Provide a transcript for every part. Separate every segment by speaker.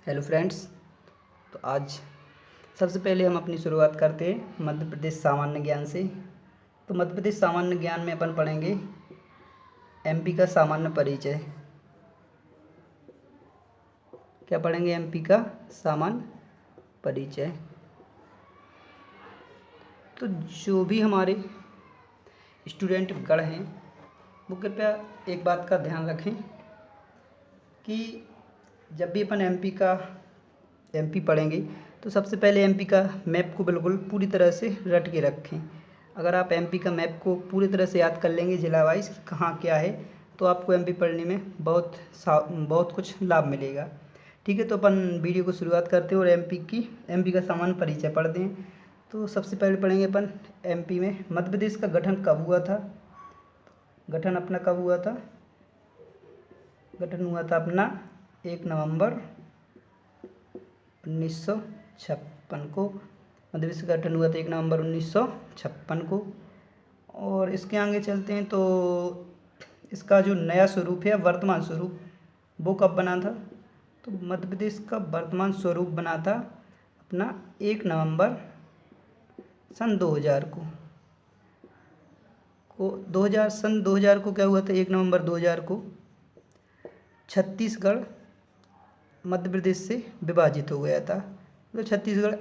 Speaker 1: Hello friends. तो आज सबसे पहले हम अपनी शुरुआत करते हैं मध्य प्रदेश सामान्य ज्ञान से। तो मध्य प्रदेश सामान्य ज्ञान में अपन पढ़ेंगे एमपी का सामान्य परिचय। क्या पढ़ेंगे? एमपी का सामान्य परिचय। तो जो भी हमारे स्टूडेंट गण हैं वो कृपया एक बात का ध्यान रखें कि जब भी अपन एमपी पढ़ेंगे तो सबसे पहले एमपी का मैप को बिल्कुल पूरी तरह से रट के रखें। अगर आप एमपी का मैप को पूरी तरह से याद कर लेंगे जिला वाइज कहाँ क्या है, तो आपको एमपी पढ़ने में बहुत कुछ लाभ मिलेगा। ठीक है, तो अपन वीडियो को शुरुआत करते हैं और एमपी का सामान्य परिचय पढ़ते हैं। तो सबसे पहले पढ़ेंगे अपन एमपी में मध्य प्रदेश का गठन कब हुआ था। गठन अपना कब हुआ था? गठन हुआ था अपना 1 नवंबर 1956 को। मध्य प्रदेश का गठन हुआ था 1 नवंबर 1956 को। और इसके आगे चलते हैं तो इसका जो नया स्वरूप है, वर्तमान स्वरूप, वो कब बना था? तो मध्य प्रदेश का वर्तमान स्वरूप बना था अपना 1 नवंबर सन 2000 को। सन 2000 को क्या हुआ था? 1 नवंबर 2000 को छत्तीसगढ़ मध्य प्रदेश से विभाजित हो गया था। तो छत्तीसगढ़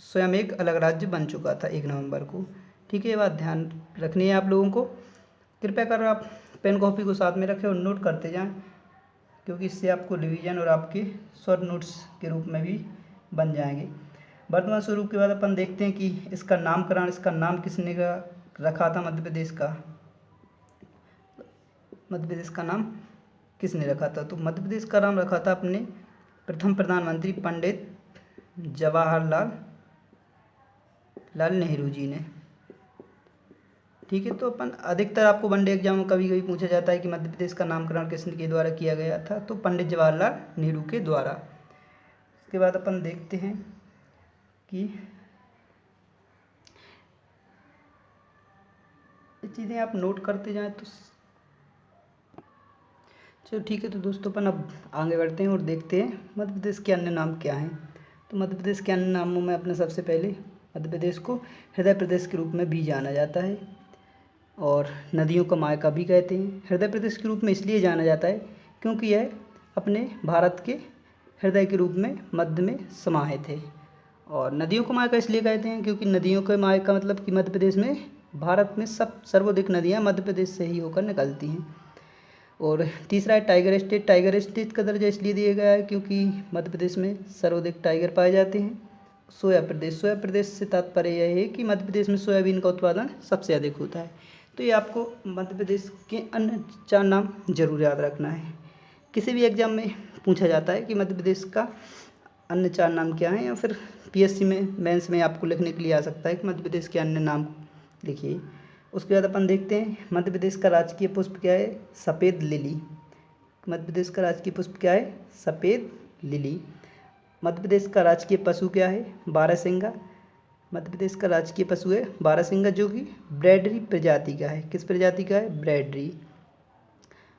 Speaker 1: स्वयं एक अलग राज्य बन चुका था 1 नवंबर को। ठीक है, ये बात ध्यान रखनी है आप लोगों को। कृपया कर आप पेन कॉपी को साथ में रखें और नोट करते जाएं, क्योंकि इससे आपको रिवीजन और आपके शॉर्ट नोट्स के रूप में भी बन जाएंगे। वर्तमान स्वरूप के बाद अपन देखते हैं कि इसका नामकरण, इसका नाम किसने रखा था? मध्य प्रदेश का नाम किसने रखा था? तो मध्य प्रदेश का नाम रखा था अपने प्रथम प्रधानमंत्री पंडित जवाहरलाल नेहरू जी ने। ठीक है, तो अपन अधिकतर आपको वनडे एग्जाम में कभी कभी पूछा जाता है कि मध्य प्रदेश का नामकरण किसके द्वारा किया गया था, तो पंडित जवाहरलाल नेहरू के द्वारा। इसके बाद अपन देखते हैं कि ये चीज़ें आप नोट करते जाएं तो चलो ठीक है। तो दोस्तों अपन अब आगे बढ़ते हैं और देखते हैं मध्य प्रदेश के अन्य नाम क्या हैं। तो मध्य प्रदेश के अन्य नामों में अपने सबसे पहले मध्य प्रदेश को हृदय प्रदेश के रूप में भी जाना जाता है और नदियों का मायका भी कहते हैं। हृदय प्रदेश के रूप में इसलिए जाना जाता है क्योंकि यह अपने भारत के हृदय के रूप में मध्य में समाहित है। और नदियों का मायका इसलिए कहते हैं क्योंकि नदियों का मायका मतलब कि मध्य प्रदेश में भारत में सर्वाधिक नदियाँ मध्य प्रदेश से ही होकर निकलती हैं। और तीसरा है टाइगर स्टेट। टाइगर स्टेट का दर्जा इसलिए दिया गया है क्योंकि मध्य प्रदेश में सर्वाधिक टाइगर पाए जाते हैं। सोया प्रदेश से तात्पर्य यह है कि मध्य प्रदेश में सोयाबीन का उत्पादन सबसे अधिक होता है। तो ये आपको मध्य प्रदेश के अन्य 4 नाम जरूर याद रखना है। किसी भी एग्जाम में पूछा जाता है कि मध्य प्रदेश का अन्य 4 नाम क्या हैं, या फिर पीएससी में मेंस में आपको लिखने के लिए आ सकता है कि मध्य प्रदेश के अन्य नाम लिखिए। उसके बाद अपन देखते हैं मध्य प्रदेश का राजकीय पुष्प क्या है? सफ़ेद लिली। मध्य प्रदेश का राजकीय पुष्प क्या है? सफ़ेद लिली। मध्य प्रदेश का राजकीय पशु क्या है? बारहसिंगा। मध्य प्रदेश का राजकीय पशु है बारहसिंगा, जो कि ब्रैडरी प्रजाति का है। किस प्रजाति का है? ब्रैडरी।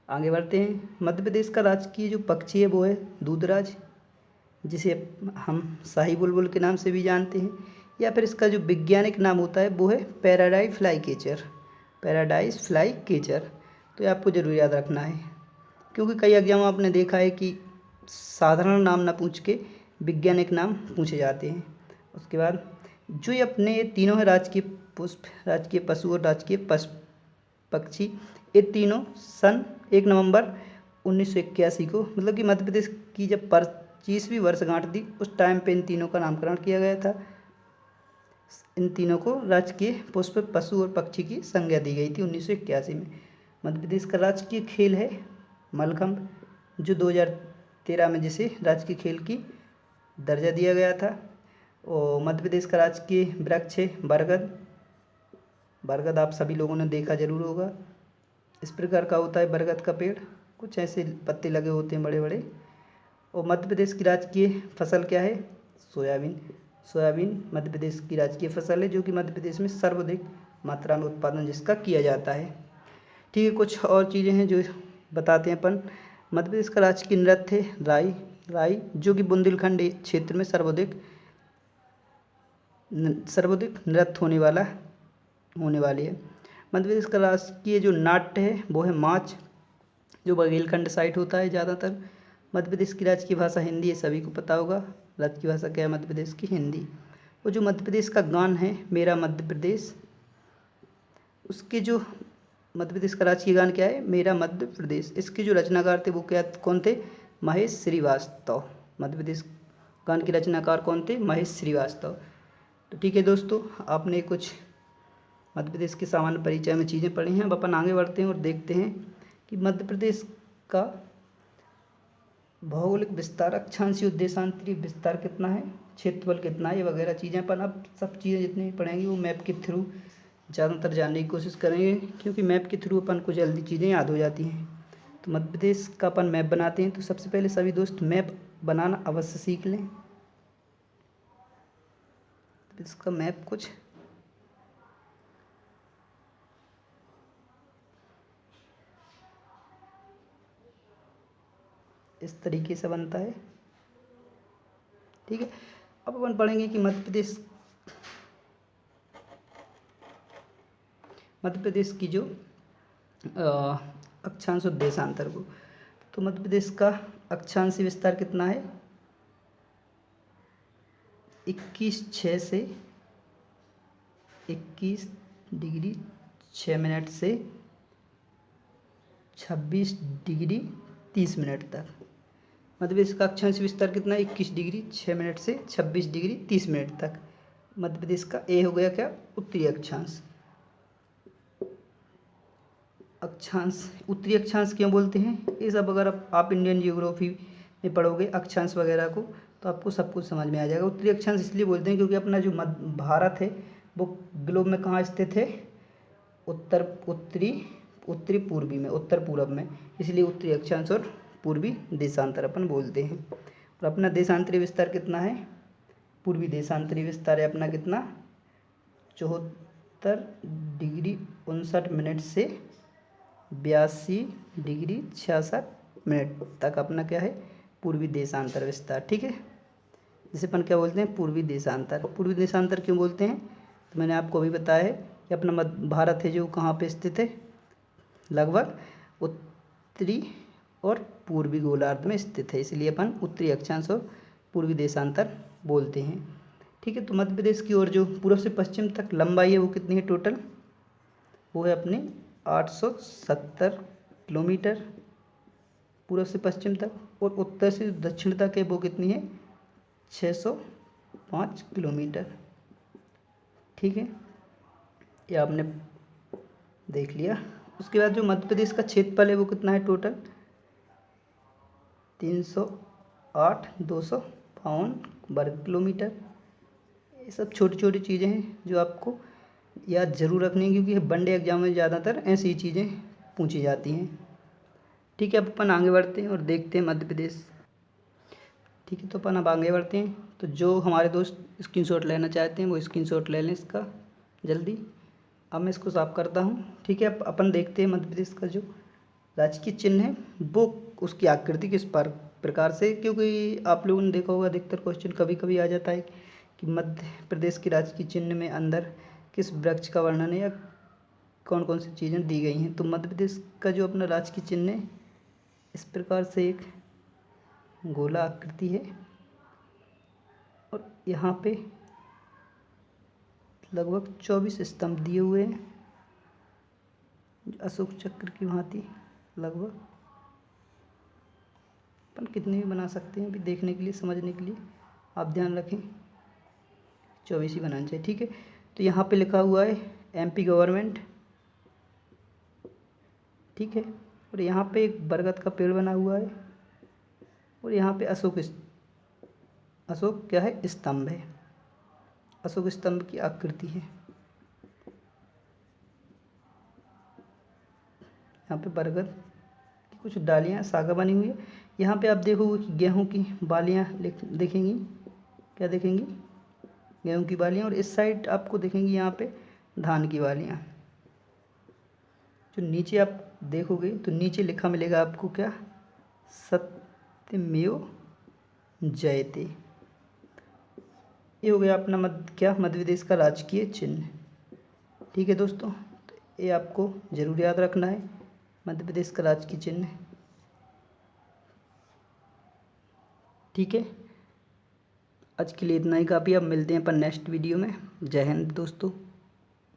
Speaker 1: आगे बढ़ते हैं। मध्य प्रदेश का राजकीय जो पक्षी है वो है दूधराज, जिसे हम शाही बुलबुल के नाम से भी जानते हैं, या फिर इसका जो वैज्ञानिक नाम होता है वो है पैराडाइज फ्लाई केचर। तो ये आपको जरूर याद रखना है, क्योंकि कई एग्जाम आपने देखा है कि साधारण नाम ना पूछ के वैज्ञानिक नाम पूछे जाते हैं। उसके बाद जो ये अपने ये तीनों है, राजकीय पुष्प, राजकीय पशु और राजकीय पक्षी, ये तीनों सन 1 नवंबर 1981 को, मतलब कि मध्य प्रदेश की जब 25वीं वर्षगांठ थी उस टाइम पे इन तीनों का नामकरण किया गया था। इन तीनों को राजकीय पुष्प, पशु और पक्षी की संज्ञा दी गई थी 1981 में। मध्य प्रदेश का राजकीय खेल है मलखंभ, जो 2013 में जिसे राजकीय खेल की दर्जा दिया गया था। और मध्य प्रदेश का राजकीय वृक्ष है बरगद आप सभी लोगों ने देखा जरूर होगा। इस प्रकार का होता है बरगद का पेड़, कुछ ऐसे पत्ते लगे होते हैं बड़े बड़े। और मध्य प्रदेश की राजकीय फसल क्या है? सोयाबीन मध्य प्रदेश की राजकीय फसल है, जो कि मध्य प्रदेश में सर्वाधिक मात्रा में उत्पादन जिसका किया जाता है। ठीक है, कुछ और चीज़ें हैं जो बताते हैं अपन। मध्य प्रदेश का राजकीय नृत्य है राई, जो कि बुंदेलखंड क्षेत्र में सर्वाधिक नृत्य होने वाली है। मध्य प्रदेश का राजकीय जो नाट्य है वो है नाच, जो बुंदेलखंड साइड होता है ज़्यादातर। मध्य प्रदेश की राजकीय भाषा हिंदी है, सभी को पता होगा। राजकीय भाषा क्या है मध्य प्रदेश की? हिंदी। और जो मध्य प्रदेश का गान है मेरा मध्य प्रदेश, उसके जो मध्य प्रदेश का राजकीय गान क्या है? मेरा मध्य प्रदेश। इसके जो रचनाकार थे वो कौन थे? महेश श्रीवास्तव। मध्य प्रदेश गान के रचनाकार कौन थे? महेश श्रीवास्तव। तो ठीक है दोस्तों, आपने कुछ मध्य प्रदेश के सामान्य परिचय में चीज़ें पढ़ी हैं। अब अपन आगे बढ़ते हैं और देखते हैं कि मध्य प्रदेश का भौगोलिक विस्तार, अक्षांशीय देशांतरीय विस्तार कितना है, क्षेत्रफल कितना है, ये वगैरह चीज़ें अपन अब सब चीज़ें जितनी भी पढ़ेंगे वो मैप के थ्रू ज़्यादातर जानने की कोशिश करेंगे, क्योंकि मैप के थ्रू अपन को जल्दी चीज़ें याद हो जाती हैं। तो मध्य प्रदेश का अपन मैप बनाते हैं। तो सबसे पहले सभी दोस्त मैप बनाना अवश्य सीख लें। इसका मैप कुछ इस तरीके से बनता है, ठीक है। अब अपन पढ़ेंगे कि मध्य प्रदेश की जो अक्षांश और देशांतर को, तो मध्य प्रदेश का अक्षांशीय विस्तार कितना है? 21.6 से 21 डिग्री 6 मिनट से 26 डिग्री 30 मिनट तक। मध्य प्रदेश का अक्षांशीय विस्तार कितना है? 21 डिग्री 6 मिनट से 26 डिग्री 30 मिनट तक। मध्य प्रदेश का ए हो गया क्या? उत्तरी अक्षांश। उत्तरी अक्षांश क्यों बोलते हैं? ये सब अगर आप इंडियन जियोग्राफी में पढ़ोगे अक्षांश वगैरह को, तो आपको सब कुछ समझ में आ जाएगा। उत्तरी अक्षांश इसलिए बोलते हैं क्योंकि अपना जो भारत है वो ग्लोब में कहाँ स्थित है? उत्तरी पूर्वी में, उत्तर पूर्व में, इसलिए उत्तरी अक्षांश और पूर्वी देशांतर अपन बोलते हैं। और अपना देशांतरीय विस्तार कितना है? पूर्वी देशांतरीय विस्तार है अपना कितना? 74 डिग्री 59 मिनट से 82 डिग्री 66 मिनट तक अपना क्या है? पूर्वी देशांतर विस्तार, ठीक है। जिसे अपन क्या बोलते हैं? पूर्वी देशांतर। पूर्वी देशांतर क्यों बोलते हैं? तो मैंने आपको अभी बताया है कि अपना भारत है जो कहाँ पे स्थित है? लगभग उत्तरी और पूर्वी गोलार्ध में स्थित है, इसलिए अपन उत्तरी अक्षांश और पूर्वी देशांतर बोलते हैं, ठीक है। तो मध्य प्रदेश की ओर जो पूर्व से पश्चिम तक लंबाई है वो कितनी है टोटल? वो है अपने 870 किलोमीटर पूर्व से पश्चिम तक, और उत्तर से दक्षिण तक है वो कितनी है? 605 किलोमीटर, ठीक है। ये आपने देख लिया। उसके बाद जो मध्य प्रदेश का क्षेत्रफल है वो कितना है टोटल? 308,252 वर्ग किलोमीटर। ये सब छोटी छोटी चीज़ें हैं जो आपको याद जरूर रखनी है, क्योंकि वनडे एग्जाम में ज़्यादातर ऐसी चीज़ें पूछी जाती हैं, ठीक है। अब अपन आगे बढ़ते हैं और देखते हैं मध्य प्रदेश, ठीक है। तो अपन अब आगे बढ़ते हैं। तो जो हमारे दोस्त स्क्रीनशॉट लेना चाहते हैं वो स्क्रीनशॉट ले लें इसका जल्दी। अब मैं इसको साफ करता हूँ, ठीक है। अब अपन देखते हैं मध्य प्रदेश का जो राजकीय चिन्ह है वो उसकी आकृति किस प्रकार से, क्योंकि आप लोगों ने देखा होगा अधिकतर क्वेश्चन कभी कभी आ जाता है कि मध्य प्रदेश के राजकीय चिन्ह में अंदर किस वृक्ष का वर्णन है या कौन कौन सी चीज़ें दी गई हैं। तो मध्य प्रदेश का जो अपना राजकीय चिन्ह है इस प्रकार से एक गोला आकृति है, और यहाँ पे लगभग 24 स्तंभ दिए हुए हैं अशोक चक्र की भांति। लगभग अपन कितने भी बना सकते हैं, अभी देखने के लिए, समझने के लिए आप ध्यान रखें 24 ही बनाना चाहिए, ठीक है। तो यहाँ पे लिखा हुआ है MP गवर्नमेंट, ठीक है। और यहाँ पे एक बरगद का पेड़ बना हुआ है, और यहाँ पे अशोक क्या है? स्तंभ है, अशोक स्तंभ की आकृति है। यहाँ पे बरगद की कुछ डालियाँ सागा बनी हुई है। यहाँ पे आप देखोगे कि गेहूं की बालियाँ देखेंगी, क्या देखेंगी? गेहूं की बालियाँ, और इस साइड आपको देखेंगी यहाँ पे धान की बालियाँ। जो नीचे आप देखोगे तो नीचे लिखा मिलेगा आपको क्या? सत्यमेव जयते। ये हो गया अपना मध्य प्रदेश का राजकीय चिन्ह। ठीक है दोस्तों, तो ये आपको ज़रूर याद रखना है, मध्य प्रदेश का राजकीय चिन्ह। ठीक है, आज के लिए इतना ही काफ़ी। अब मिलते हैं अपन नेक्स्ट वीडियो में। जय हिंद दोस्तों।